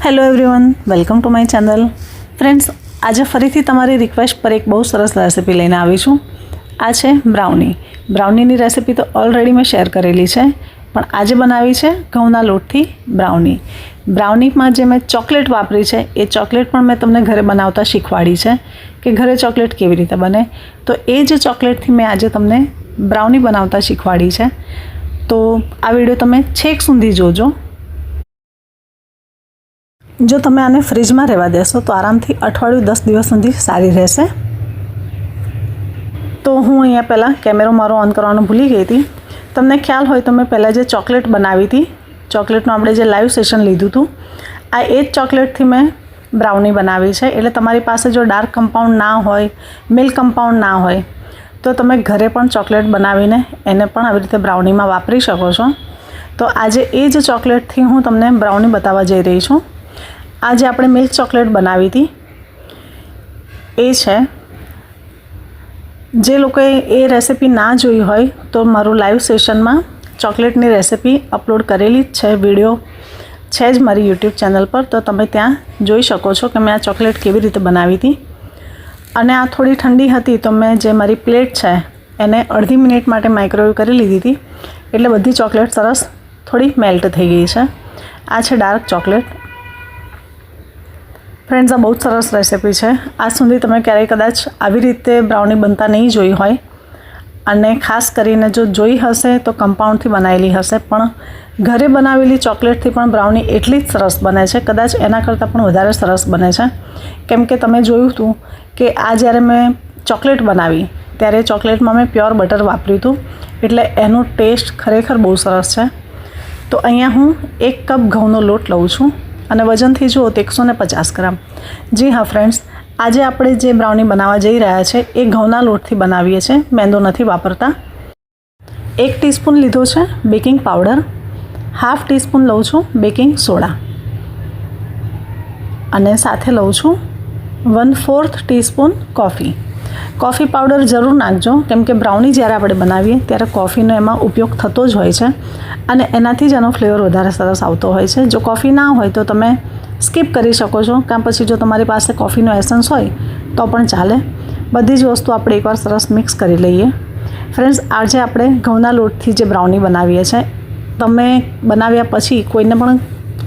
Hello everyone, welcome to my channel. Friends, આજે ફરીથી તમારી રિક્વેસ્ટ પર એક બહુ સરસ રેસિપી લઈને આવી છું. આ છે બ્રાઉની. બ્રાઉનીની રેસિપી તો ઓલરેડી મેં શેર કરેલી છે, પણ આજે બનાવી છે ઘઉંના લોટથી બ્રાઉની. બ્રાઉનીમાં જે મેં ચોકલેટ વાપરી છે એ ચોકલેટ પણ મેં તમને ઘરે બનાવતા શીખવાડી છે કે ઘરે ચોકલેટ કેવી રીતે બને. તો એ જ ચોકલેટથી મેં આજે તમને બ્રાઉની બનાવતા શીખવાડી છે. તો આ વિડીયો તમે છેક સુધી જોજો. જો તમે આને ફ્રીજમાં રહેવા દેશો તો આરામથી અઠવાડિયું 10 દિવસ સુધી સારી રહેશે. તો હું અહીંયા પહેલાં કેમેરો મારો ઓન કરવાનું ભૂલી ગઈ હતી. તમને ખ્યાલ હોય તો મેં પહેલાં જે ચોકલેટ બનાવી હતી, ચોકલેટનું આપણે જે લાઈવ સેશન લીધું હતું, આ એ જ ચોકલેટથી મેં બ્રાઉની બનાવી છે. એટલે તમારી પાસે જો ડાર્ક કમ્પાઉન્ડ ના હોય, મિલ્ક કમ્પાઉન્ડ ના હોય, તો તમે ઘરે પણ ચોકલેટ બનાવીને એને પણ આવી રીતે બ્રાઉનીમાં વાપરી શકો છો. તો આજે એ જ ચોકલેટથી હું તમને બ્રાઉની બતાવવા જઈ રહી છું. આજે આપણે મિલ્ક ચોકલેટ બનાવી હતી એ છે. જે લોકોએ એ રેસિપી ના જોઈ હોય તો મારું લાઈવ સેશનમાં ચોકલેટની રેસિપી અપલોડ કરેલી જ છે, વિડીયો છે જ મારી યુટ્યુબ ચેનલ પર. તો તમે ત્યાં જોઈ શકો છો કે મેં આ ચોકલેટ કેવી રીતે બનાવી હતી. અને આ થોડી ઠંડી હતી તો મેં જે મારી પ્લેટ છે એને અડધી મિનિટ માટે માઇક્રોવેવ કરી લીધી હતી. એટલે બધી ચોકલેટ સરસ થોડી મેલ્ટ થઈ ગઈ છે. આ છે ડાર્ક ચોકલેટ. ફ્રેન્ડ્સ, આ બહુ જ સરસ રેસિપી છે. આજ સુધી તમે ક્યારેય કદાચ આવી રીતે બ્રાઉની બનતા નહીં જોઈ હોય, અને ખાસ કરીને જો જોઈ હશે તો કમ્પાઉન્ડથી બનાવેલી હશે, પણ ઘરે બનાવેલી ચોકલેટથી પણ બ્રાઉની એટલી જ સરસ બને છે, કદાચ એના કરતાં પણ વધારે સરસ બને છે. કેમ કે તમે જોયું હતું કે આ જ્યારે મેં ચોકલેટ બનાવી ત્યારે ચોકલેટમાં મેં પ્યોર બટર વાપર્યું હતું, એટલે એનો ટેસ્ટ ખરેખર બહુ સરસ છે. તો અહીંયા હું 1 કપ ઘઉંનો લોટ લઉં છું અને વજનથી જુઓ તો 150 ગ્રામ. જી હા ફ્રેન્ડ્સ, આજે આપણે જે બ્રાઉની બનાવવા જઈ રહ્યા છે એ ઘઉંના લોટથી બનાવીએ છીએ, મેંદો નથી વાપરતા. 1 ટીસ્પૂન લીધો છે બેકિંગ પાવડર, 1/2 ટીસ્પૂન લઉં છું બેકિંગ સોડા, અને સાથે લઉં છું 1/4 ટીસ્પૂન કોફી પાવડર જરૂર નાખજો, કેમ કે બ્રાઉની જ્યારે આપણે બનાવીએ ત્યારે કોફીનો એમાં ઉપયોગ થતો જ હોય છે, અને એનાથી જ એનો ફ્લેવર વધારે સરસ આવતો હોય છે. જો કોફી ના હોય તો તમે સ્કીપ કરી શકો છો, કાં પછી જો તમારી પાસે કોફીનો એસન્સ હોય તો પણ ચાલે. બધી જ વસ્તુ આપણે એકવાર સરસ મિક્સ કરી લઈએ. ફ્રેન્ડ્સ, આજે આપણે ઘઉંના લોટથી જે બ્રાઉની બનાવીએ છીએ, તમે બનાવ્યા પછી કોઈને પણ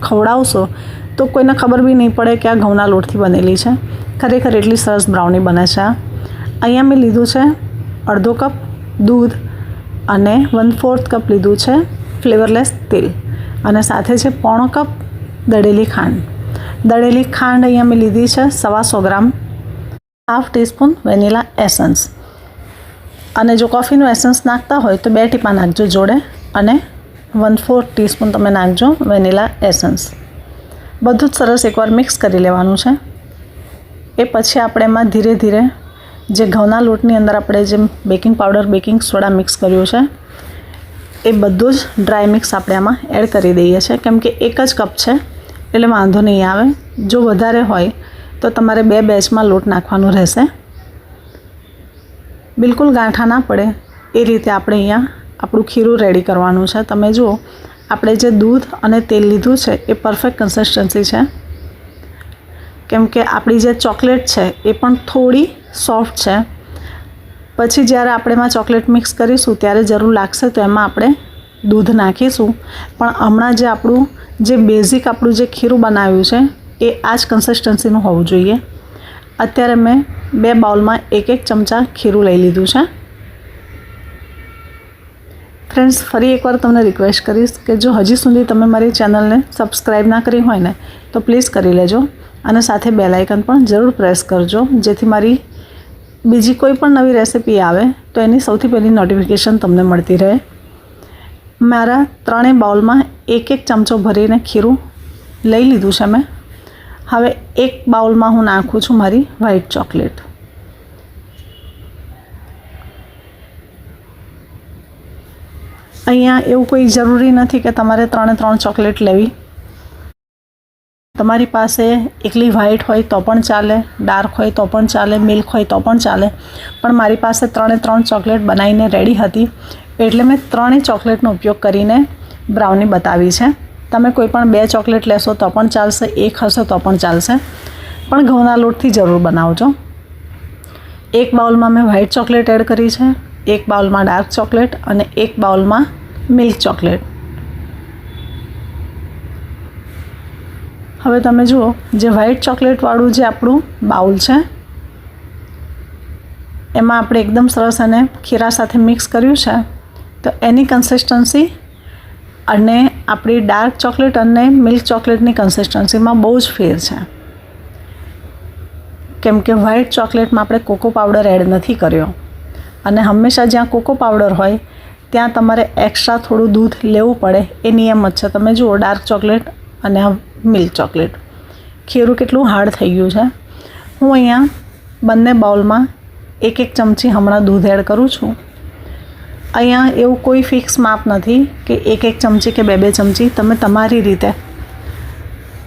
ખવડાવશો તો કોઈને ખબર બી નહીં પડે કે આ ઘઉંના લોટથી બનેલી છે. ખરેખર એટલી સરસ બ્રાઉની બને છે. અહીંયા મેં લીધું છે અડધો કપ દૂધ અને 1/4 કપ લીધું છે ફ્લેવરલેસ તેલ, અને સાથે છે 1/4 કપ દળેલી ખાંડ. દળેલી ખાંડ અહીંયા મેં લીધી છે 125 ગ્રામ, 1/2 ટીસ્પૂન વેનીલા એસન્સ. અને જો કોફીનું એસન્સ નાખતા હોય તો 2 ટીપા નાખજો જોડે, અને 1/4 ટીસ્પૂન તમે નાખજો વેનીલા એસન્સ. બધું જ સરસ એકવાર મિક્સ કરી લેવાનું છે. એ પછી આપણે એમાં ધીરે ધીરે જે ઘઉંના લોટની અંદર આપણે જે baking powder, baking soda mix કર્યું છે એ બધું જ ડ્રાય મિક્સ આપણે આમાં એડ કરી દઈએ છીએ. કેમ કે 1 જ કપ છે એટલે વાંધો નહીં આવે. જો વધારે હોય તો તમારે 2 બેચમાં લોટ નાખવાનું રહેશે. બિલકુલ ગાંઠા ના પડે એ રીતે આપણે અહીંયા આપણું ખીરું રેડી કરવાનું છે. તમે જુઓ, આપણે જે દૂધ અને તેલ લીધું છે એ પરફેક્ટ કન્સિસ્ટન્સી છે. કેમ કે આપણી જે ચોકલેટ છે એ પણ થોડી સોફ્ટ છે. પછી જ્યારે આપણે એમાં ચોકલેટ મિક્સ કરીશું ત્યારે જરૂર લાગશે તો એમાં આપણે દૂધ નાખીશું. પણ હમણાં જે આપણું જે બેઝિક આપણું જે ખીરું બનાવ્યું છે એ આ જ કન્સિસ્ટન્સીનું હોવું જોઈએ. અત્યારે મેં 2 બાઉલમાં 1-1 ચમચા ખીરું લઈ લીધું છે. ફ્રેન્ડ્સ, ફરી એકવાર તમને રિક્વેસ્ટ કરીશ કે જો હજી સુધી તમે મારી ચેનલને સબસ્ક્રાઈબ ના કરી હોય ને તો પ્લીઝ કરી લેજો, અને સાથે બેલ આઇકન પણ જરૂર પ્રેસ કરજો, જેથી મારી બીજી કોઈ પણ નવી રેસિપી આવે તો એની સૌથી પહેલી નોટિફિકેશન તમને મળતી રહે. મારા 3 બાઉલમાં 1-1 ચમચો ભરીને ખીરું લઈ લીધું છે મેં. હવે 1 બાઉલમાં હું નાખું છું મારી વ્હાઈટ ચોકલેટ. અહીંયા એવું કોઈ જરૂરી નથી કે તમારે 3 ચોકલેટ લેવી. તમારી પાસે એકલી વ્હાઈટ હોય તો પણ ચાલે, ડાર્ક હોય તો પણ ચાલે, મિલ્ક હોય તો પણ ચાલે. પણ મારી પાસે 3 ચોકલેટ બનાવીને રેડી હતી એટલે મેં 3 ચોકલેટનો ઉપયોગ કરીને બ્રાઉની બતાવી છે. તમે કોઈ પણ 2 ચોકલેટ લેશો તો પણ ચાલશે, 1 હશે તો પણ ચાલશે, પણ ઘઉંના લોટથી જરૂર બનાવજો. 1 બાઉલમાં મેં વ્હાઇટ ચોકલેટ એડ કરી છે, 1 બાઉલમાં ડાર્ક ચોકલેટ અને 1 બાઉલમાં મિલ્ક ચોકલેટ. હવે તમે જુઓ, જે વ્હાઇટ ચોકલેટવાળું જે આપણું બાઉલ છે એમાં આપણે એકદમ સરસ અને ખીરા સાથે મિક્સ કર્યું છે, તો એની કન્સિસ્ટન્સી અને આપણી ડાર્ક ચોકલેટ અને મિલ્ક ચોકલેટની કન્સિસ્ટન્સીમાં બહુ જ ફેર છે, કેમ કે વ્હાઇટ ચોકલેટમાં આપણે કોકો પાવડર એડ નથી કર્યો, અને હંમેશા જ્યાં કોકો પાવડર હોય ત્યાં તમારે એક્સ્ટ્રા થોડું દૂધ લેવું પડે, એ નિયમ જ છે. તમે જુઓ, ડાર્ક ચોકલેટ અને મિલ્ક ચોકલેટ, ખીરું કેટલું હાર્ડ થઈ ગયું છે. હું અહીંયા બંને બાઉલમાં 1 ચમચી હમણાં દૂધ એડ કરું છું. અહીંયા એવું કોઈ ફિક્સ માપ નથી કે 1 ચમચી કે 2 ચમચી, તમે તમારી રીતે,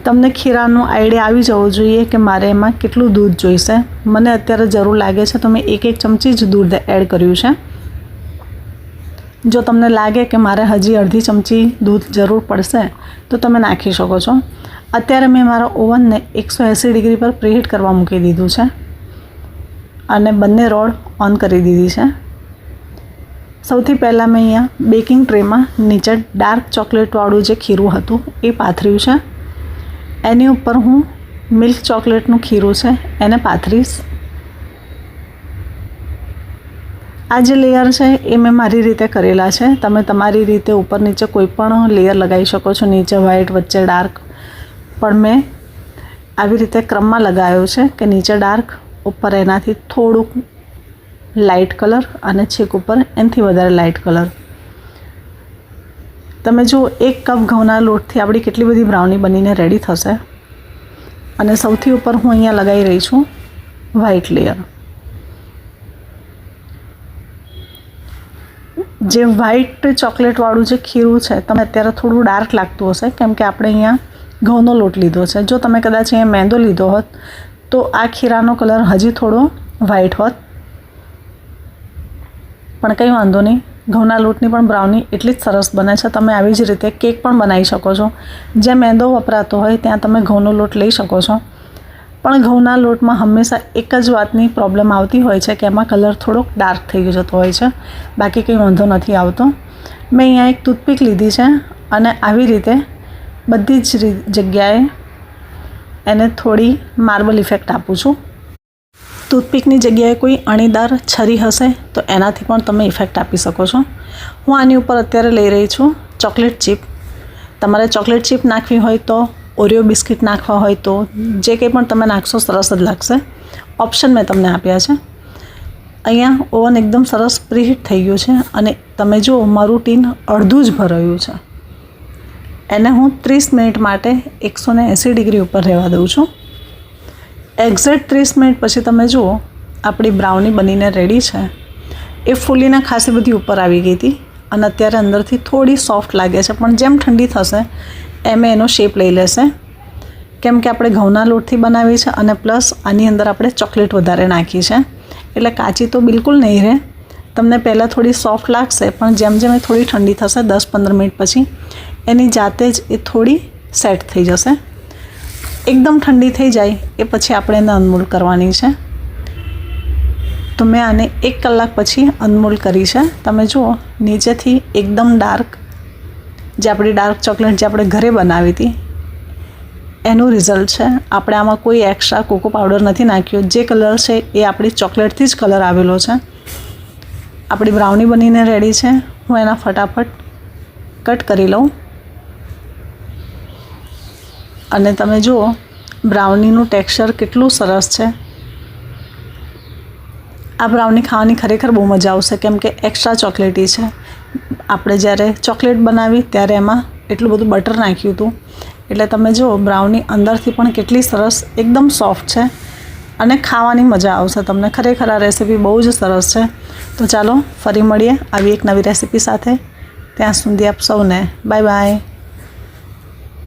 તમને ખીરાનો આઈડિયા આવી જવો જોઈએ કે મારે એમાં કેટલું દૂધ જોઈશે. મને અત્યારે જરૂર લાગે છે તો મેં 1 ચમચી જ દૂધ એડ કર્યું છે. જો તમને લાગે કે મારે હજી અડધી ચમચી દૂધ જરૂર પડશે તો તમે નાખી શકો છો. અત્યારે મેં મારા ઓવનને 180 ડિગ્રી પર પ્રીહીટ કરવા મૂકી દીધું છે અને બંને રોડ ઓન કરી દીધી છે. સૌથી પહેલાં મેં અહીંયા બેકિંગ ટ્રેમાં નીચે ડાર્ક ચોકલેટવાળું જે ખીરું હતું એ પાથર્યું છે. એની ઉપર હું મિલ્ક ચોકલેટનું ખીરું છે એને પાથરીશ. આ જે લેયર છે એ મેં મારી રીતે કરેલા છે. તમે તમારી રીતે ઉપર નીચે કોઈ પણ લેયર લગાવી શકો છો, નીચે વ્હાઇટ વચ્ચે ડાર્ક, પણ મેં આવી રીતે ક્રમમાં લગાવ્યો છે કે નીચે ડાર્ક, ઉપર એનાથી થોડુંક લાઇટ કલર અને છેક ઉપર એનાથી વધારે લાઇટ કલર. તમે જુઓ, 1 કપ ઘઉંના લોટથી આપણી કેટલી બધી બ્રાઉની બનીને રેડી થશે. અને સૌથી ઉપર હું અહીંયા લગાવી રહી છું વ્હાઇટ લેયર. જે વ્હાઇટ ચોકલેટવાળું જે ખીરું છે, તમે અત્યારે થોડું ડાર્ક લાગતું હશે કેમ કે આપણે અહીંયા ઘઉંનો લોટ લીધો છે. જો તમે કદાચ અહીંયા મેંદો લીધો હોત તો આ ખીરાનો કલર હજી થોડો વ્હાઇટ હોત, પણ કંઈ વાંધો નહીં. ઘઉંના લોટની પણ બ્રાઉની એટલી જ સરસ બને છે. તમે આવી જ રીતે કેક પણ બનાવી શકો છો. જ્યાં મેંદો વપરાતો હોય ત્યાં તમે ઘઉંનો લોટ લઈ શકો છો, પણ ઘઉંના લોટમાં હંમેશા એક જ વાતની પ્રોબ્લેમ આવતી હોય છે કે એમાં કલર થોડોક ડાર્ક થઈ જતો હોય છે, બાકી કંઈ વાંધો નથી આવતો. મેં અહીંયા એક ટૂથપીક લીધી છે અને આવી રીતે બધી જ જગ્યાએ એને થોડી માર્બલ ઇફેક્ટ આપું છું. ટૂથપીકની જગ્યાએ કોઈ અણીદાર છરી હશે તો એનાથી પણ તમે ઇફેક્ટ આપી શકો છો. હું આની ઉપર અત્યારે લઈ રહી છું ચોકલેટ ચીપ. તમારે ચોકલેટ ચીપ નાખવી હોય તો, ઓરિયો બિસ્કિટ નાખવા હોય તો, જે કંઈ પણ તમે નાખશો સરસ જ લાગશે. ઓપ્શન મેં તમને આપ્યા છે. અહીંયા ઓવન એકદમ સરસ પ્રીહીટ થઈ ગયું છે અને તમે જુઓ, મારું ટીન અડધું જ ભરાયું છે. એને હું 30 મિનિટ માટે 180 ડિગ્રી ઉપર રહેવા દઉં છું. એક્ઝેક્ટ 30 મિનિટ પછી તમે જુઓ, આપણી બ્રાઉની બનીને રેડી છે. એ ફૂલીને ખાસી બધી ઉપર આવી ગઈ હતી અને અત્યારે અંદરથી થોડી સોફ્ટ લાગે છે, પણ જેમ ઠંડી થશે એમ એનો શેપ લઈ લેશે, કેમ કે આપણે ઘઉંના લોટથી બનાવી છે અને પ્લસ આની અંદર આપણે ચોકલેટ વધારે નાખી છે, એટલે કાચી તો બિલકુલ નહીં રહે. તમને પહેલાં થોડી સોફ્ટ લાગશે, પણ જેમ જેમ એ થોડી ઠંડી થશે 10-15 મિનિટ પછી એની જાતે જ એ થોડી સેટ થઈ જશે. એકદમ ઠંડી થઈ જાય એ પછી આપણે એને અનમોલ કરવાની છે. તો મેં આને 1 કલાક પછી અનમોલ કરી છે. તમે જુઓ, નીચેથી એકદમ ડાર્ક, જે આપણી ડાર્ક ચોકલેટ જે આપણે ઘરે બનાવી હતી એનું રિઝલ્ટ છે. આપણે આમાં કોઈ એક્સ્ટ્રા કોકો પાવડર નથી નાખ્યો. જે કલર છે એ આપણી ચોકલેટથી જ કલર આવેલો છે. આપણી બ્રાઉની બનીને રેડી છે. હું એના ફટાફટ કટ કરી લઉં અને તમે જુઓ, બ્રાઉનીનું ટેક્સચર કેટલું સરસ છે. આ બ્રાઉની ખાવાની ખરેખર બહુ મજા આવશે, કેમ કે એક્સ્ટ્રા ચોકલેટી છે. આપણે જ્યારે ચોકલેટ બનાવી ત્યારે એમાં એટલું બધું બટર નાખ્યું હતું, એટલે તમે જુઓ, બ્રાઉની અંદરથી પણ કેટલી સરસ એકદમ સોફ્ટ છે અને ખાવાની મજા આવશે તમને. ખરેખર આ રેસીપી બહુ જ સરસ છે. તો ચાલો ફરી મળીએ આવી એક નવી રેસીપી સાથે. ત્યાં સુધી આપ સૌને બાય બાય.